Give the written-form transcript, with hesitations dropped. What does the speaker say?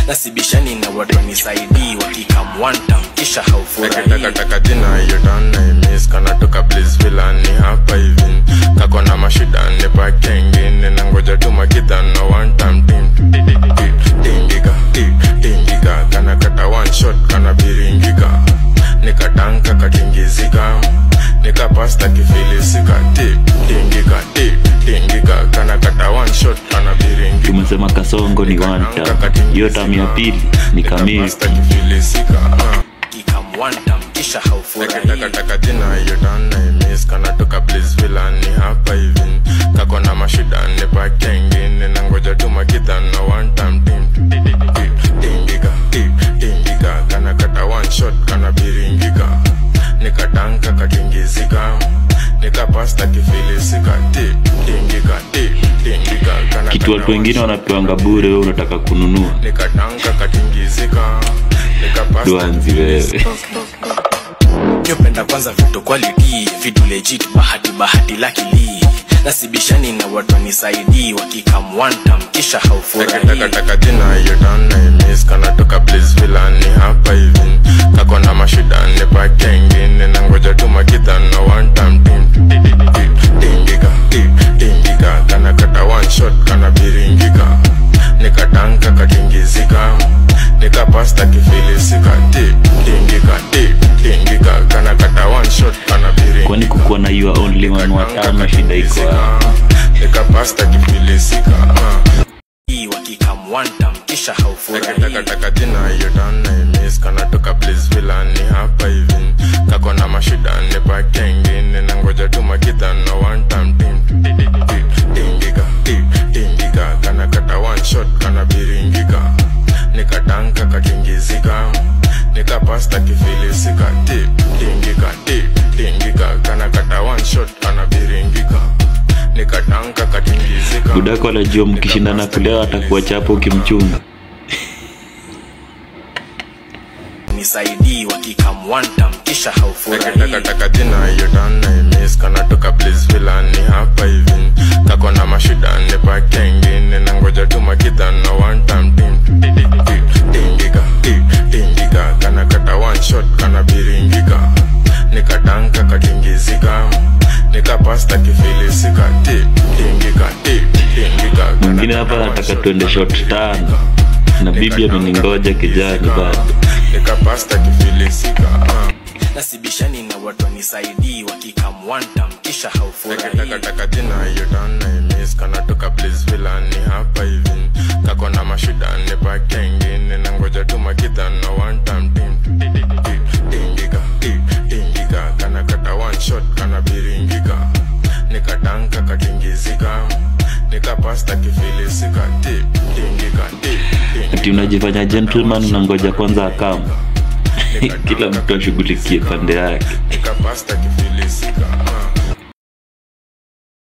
nasibishani na watu wanisaidii wakikamwanta kisha haufurahi. Taka jina yotana miss kana toka please vilani hapa hivi kako na mashida ni pakengine na ngoja tu makita no one time tingika kana kata one shot kana biringika nikatanka katingizika nikapasta kifilisika tingika kana kata one shot kana biringika. Tumesema Kasongo ni one time, hiyo time ya pili ni kamili ikamwanta kisha haufurahi. Taka jina yotana miss kana toka please vilani hapa hivi kako na mashida ni pakengine na ngoja tu makita no one time tingika kana kata one shot kana biringika nikatanka katingizika nikapasta kifilisika tingika kana kitu watu wengine wanapeanga bure, wewe unataka kununua. nikatanka katingizika nikapasta Duanzi wewe. Nyopenda kwanza vitu quality, vitu legit, bahati luckily. Nasibishani na watu wanisaidii wakikamwanta kisha haufurahi. Taka jina yotana miss kana toka please vilani hapa hivi kako na mashida ni pakengine na ngoja tu makita no one time tingika kana kata one shot kana biringika nikatanka katingizika nikapasta kifilisika tingika kana kata one shot kana biringika. Kwani kukuwa na you are only one watano shida iko nikapasta kifilisika wakikamwanta kisha haufurahi. Taka jina yotana miss kana toka please vilani hapa hivi kako na mashida ni pakengine na ngoja tu makita no one time tingika kana kata one shot kana biringika nikatanka katingizika nikapasta kifilisika tingika kana kata one shot kana biringika nikatanka katingizika. Budako anajua mkishindana kulea atakuwa chapo ukimchunga. Nisaidii wakikamwanta kisha haufurahi. Taka jina yotana miss kana toka please vilani hapa hivi kako na mashida ni pakengine na ngoja tu makita no one time tingika kana kata one shot kana biringika nikatanka katingizika nikapasta kifilisika tingika Mwingine hapa anataka tuende shot tano na bibi ameningoja kijani bado nikapasta kifilisika. Nasibishani na watu wanisaidii wakikamwanta kisha haufurahi. Taka jina yotana miss kana toka please vilani hapa hivi kako na mashida ni pakengine na ngoja tu makita no one time tingika kana kata one shot kana biringika nikatanka katingizika nikapasta kifilisika ati unajifanya gentleman na ngoja kwanza akamu. Kila mtu ashughulikie pande yake. nikapasta kifilisika.